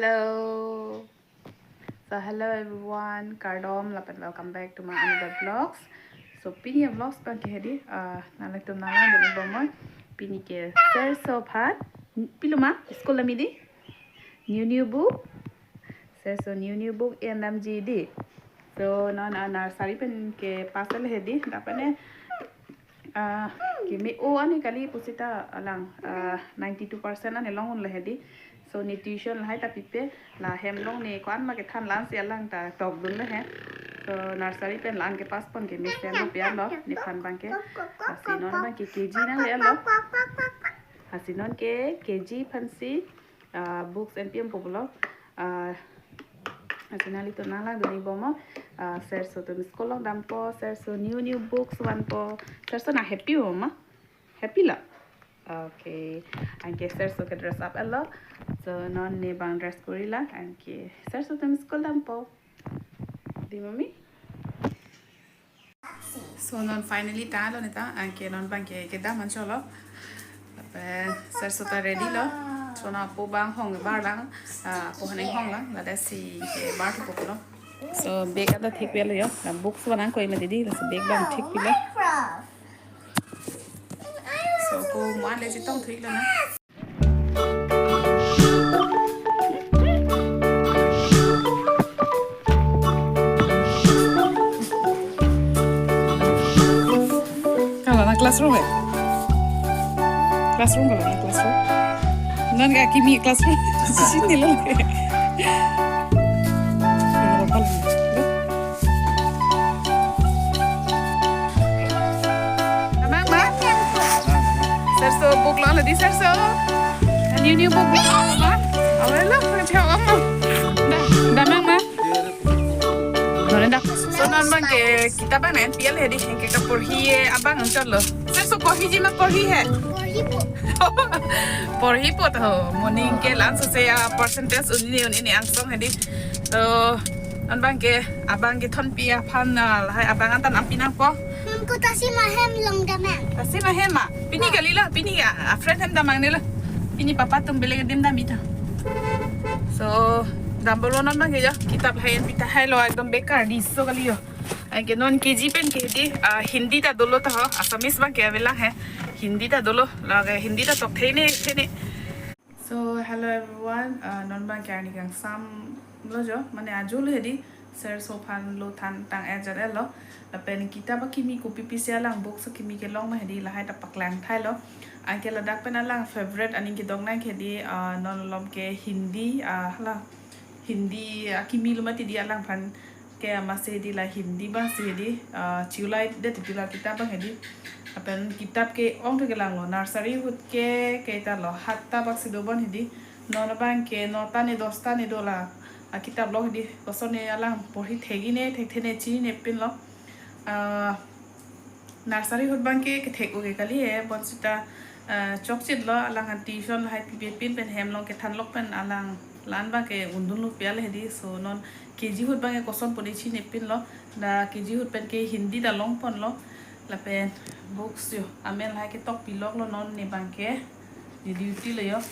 Hello. So hello everyone, Kardom lapan welcome back to my another vlogs. So pini vlogs pa ke hedi nalak to nalang demi bomor pini ke Sersota piluma school lamidi new book Serso new book NMGD. So non nursery pen ke pasal hedi dapane kimi o ani kali pusita alang 92% ani long on hedi. So nutrition hai ta pipe la hem long ne kwan ma ke than lan sia lang ta tok dun le he so nursery pen lang ke pas pon ke mi sen lo pya lo ni phan bang ke asinon ba ke kg na le lo asinon ke kg phansi books and pm populo asinali to nala duni bomo serso to school dam po serso new books one po serso na happy ma happy la. Okay, and ke Serso ke dress up a lot. So non ne bang dress gorilla and ke Serso tem school dampo. Di mami. So non finally ta lo neta and ke non bang ke da man cholo. Serso ta ready lo. So na po bang hong bar lang po haneng hong lang la da si ke bar to po lo. So bag ada thik pelo yo. La books banang koi ma didi la so bag bang thik pilo. So cô muốn ăn lấy gì tông thủy luôn á. Kalau nak classroom ya? Classroom kalau nak classroom. Non gak kimi classroom. Sini loh. Serso book lo là đi Serso new book mà awal lah macam apa dah mang mah mana dah so non bang ke kita bang nen pial he di ke porhi abang antar lo Serso porhi ji mah porhi hai porhi po to morning ke lunch se percentage uni angsong he di so non bang ke abang ke thon pia phan hai abang antan ampinang po Ko tasi mahem long damang. Tasi mahem ma. Pini kali lah, pini ya. Friend hem damang ni lah. Pini papa tum beli dim dam ita. So dambolo non mang ya. Kitab hayan pita hai lo ekdom bekar di so kali yo. Ke non kg pen ke di Hindi ta dolo ta ho. Assamese bang ke avela hai. Hindi ta dolo. Laga Hindi ta tok thene. So hello everyone. Non bang ke ani kang sam lo jo. Mane ajul he di. Sersota lo than tang ajar lo. Lapen kita ba kimi kopi pisia lang book sa kimi ke long ma hedi la hai ta paklang thai lo anke la dak pen lang favorite aning ki dong nang ke di non lom ke Hindi la Hindi kimi luma ti dia lang phan ke amase di la Hindi ba se di chulai de ti la kitab ba hedi apen kitab ke ong to ke lang lo nursery hut ke ta lo hatta bak se do bon hedi non bang ke nota ne dosta ne do la kitab lo hedi kosone alang porhi thegi ne thene chi ne pin lo nursery hut bang ke thek o ke kali he bonsita chokchit lo alang tuition hai pin pen hem long ke than lok pen alang lan ba ke undun lu pial he di so non kg hut bang ke koson poni chi ne pin lo da kg hut pen ke Hindi da long pon lo la pen books yo amen hai ke tok pilok lo non ne bang ke di duty lo yo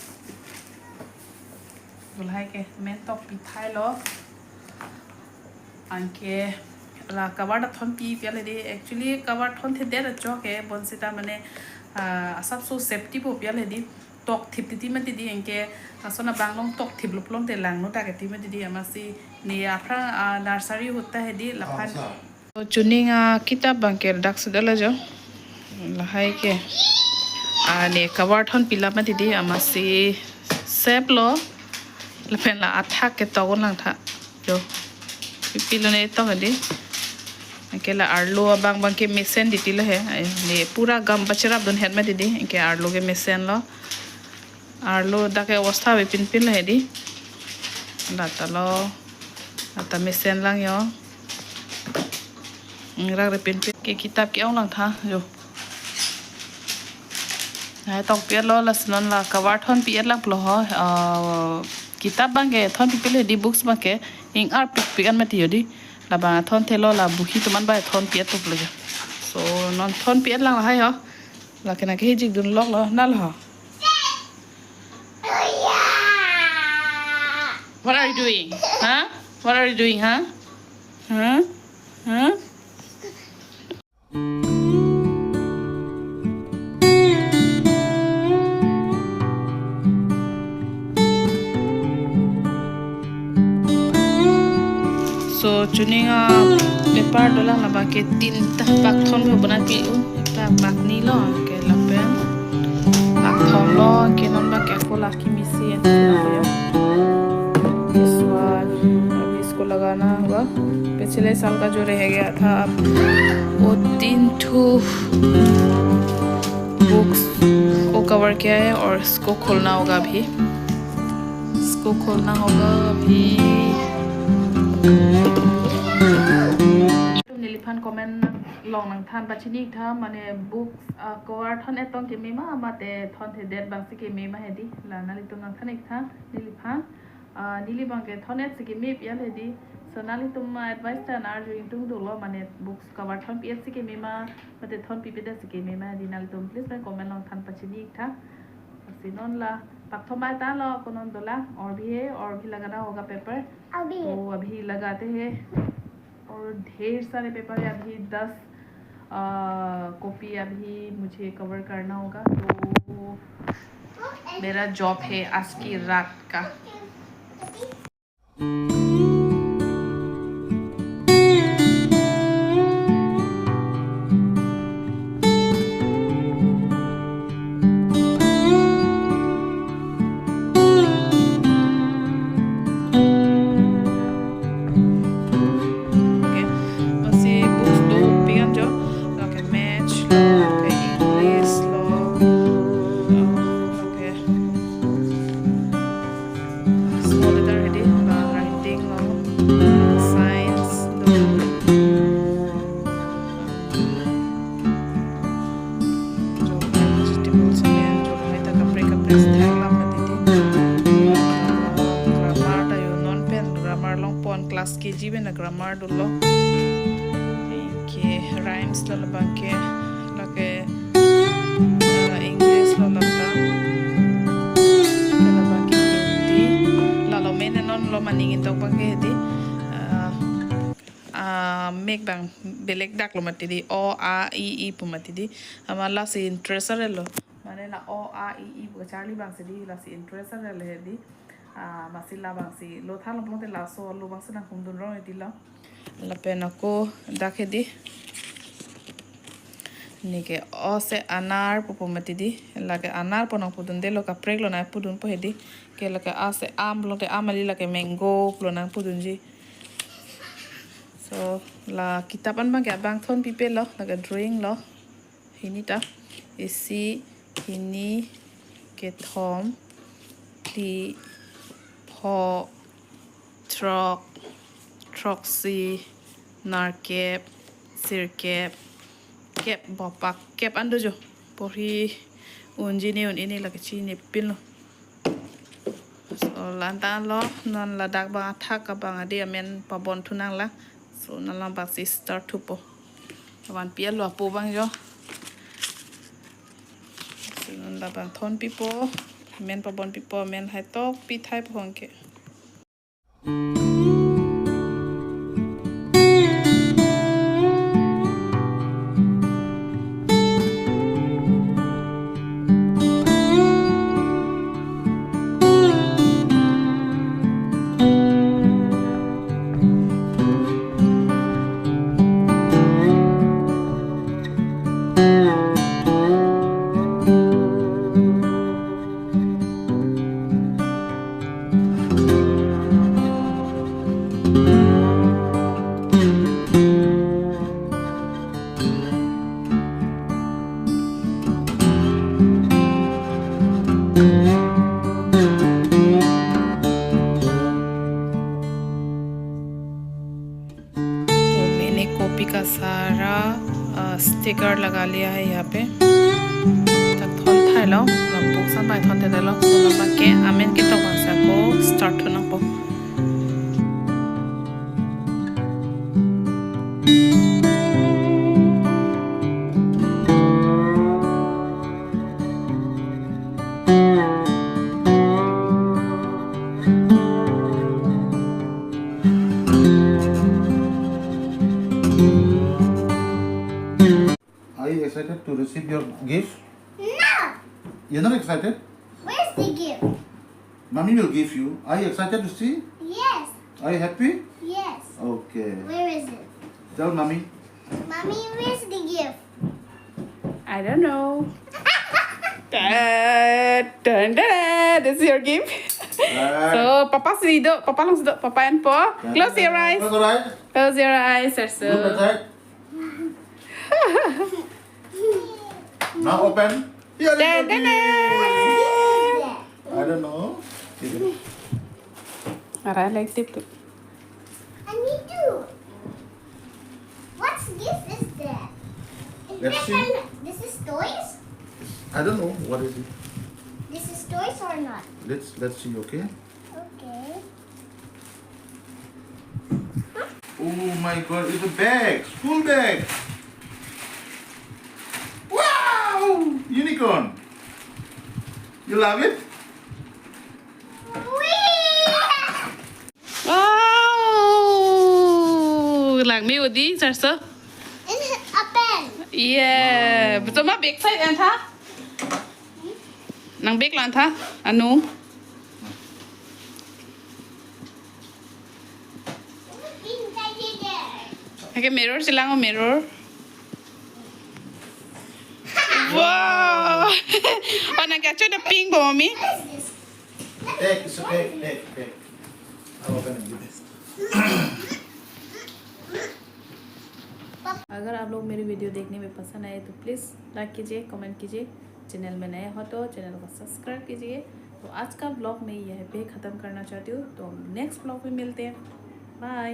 bul hai ke men tok pi thai lo anke la cover thon pi piale de actually cover thon the der chok e bonsita mane asap so safety po piale di tok thip ti ma ti di enke asona banglong tok thip luplong te lang no ta ke ti ma ti di amasi ni afra nursery hota he di la phan to chuning kitab banker dak sudala jo la hai ke ne cover thon pila ma ti di amasi sep lo la phen la athak ke to lang tha jo pipilo ne to di अकेला Arlo बंग के मिसेन दीती लो है ने पूरा गम बचरा दोन head में दीदी इनके Arlo के मिसेन लो आर्लो दाके अवस्था वे पिन लो है दी दाता लो दाता मिसेन लंग यो रग रे पिन के किताब के औ लंग था जो है तो पियर लो लसनन ला कवर थन पियर लंग प्लो हो किताब बंग के थन पिले दी बुक्स बंग के इंग आर पिक अन मति दी la ba thon thelo la buhi to man ba thon piet to lo so non thon piet lang la hai ho la kena ke jig dun lok lo nal ho What are you doing? Huh? What are you doing, huh? Huh? Huh? So chuninga paper dola la ba ke tin ta pak thon ho bana pi u ta pak ni lo ke la pen pak thon lo ke non ba ke ko la ki mi se na ko yo this one अभी इसको लगाना होगा पिछले साल का जो रह गया था अब वो 3 ठो बुक्स को कवर किया है और इसको खोलना होगा अभी Niliphan comment long nang than pachini tha mane books cover thon etong ke mema amate thon the det bang ke mema hedi la nali tum nang thanik tha Niliphan Nilibang ke thon et ke me pial hedi so nali tum advice ta nar jo tung do lo mane books cover thon ps ke mema mate thon pipede ke mema hedi nali tum please by comment long than pachini tha sinon la pak thomai ta lo konon dola और भी लगाना होगा paper तो अभी लगाते हैं और ढेर सारे पेपर है अभी 10 कॉपी अभी मुझे कवर करना होगा तो मेरा जॉब है आज की रात का class keji na grammar dunlo ke rhymes la bangke la ke English la labda la bangke hindi la lo mena non lo maningin tok bangke di make bang belek dak lo matidi o a e pumatidi amala si interest lo mane la o a e bu charlie bang si la si interest le di masila bangsi lo thalong pong te la so lo bangsi na kum dun ro eti la pena ko dakhe di nike o se anar popomati di la ke anar ponong pudun de lo ka prek lo na pudun po hedi ke la ke a se am lo te amali la ke mango lo na pudun ji so la kitaban bang ke bang thon pipe lo la ke drawing lo hini ta isi hini ke thom ti ho truck troxy narkep sirkep kep bopak kep ando jo pori unji ne un ini lagi chini pin lo so lantan lo non la dak ba thak ka bang ade amen pabon thunang la so nalang ba si start to po wan pial lo po bang jo so non la bang thon pipo men pabon pipo men hai tok pi thai phongke का सारा sticker लगा लिया है यहाँ पे तक थोन Thai लो लंबो संभाई थोन थे लो लंबा के आमेन के तो बंसा को स्टार्ट होना पो excited to receive your gift? No! You're not excited? Where's the gift? Mommy will give you. Are you excited to see? Yes. Are you happy? Yes. Okay. Where is it? Tell mommy. Mommy, where's the gift? I don't know. Dun, dun, this is your gift. So, Papa sedok. Papa long sedok. Papa and Po. Close your eyes. Close your eyes. Close your eyes, Look Serso. at that. Now open. Here is Dun, your dun, gift. dun. I don't know. Aray, like tip tu. I need to. What's gift is that? Let's see. This is toys? I don't know. What is it? This is toys or not? Let's see, okay? Okay. Oh my god, it's a bag. School bag. Wow! Unicorn. You love it? Wow! Lang mi udi, Serso. And a pen. Yeah. Betul mah big size and tha? Nang big lan tha? Anu? Pink teddy there. Pakai mirror silang oh mirror. Wow! Oh, nag-catch the pink ba, Mami? What is this? Egg, it's a egg. I'll open and give it. अगर आप लोग मेरी video देखने में पसंद आए तो please like कीजिए, कमेंट कीजिए। चैनल में नए हो तो चैनल को सब्सक्राइब कीजिए। तो आज का ब्लॉग मैं यहीं पे ख़त्म करना चाहती हूँ। तो हम नेक्स्ट ब्लॉग में मिलते हैं। बाय।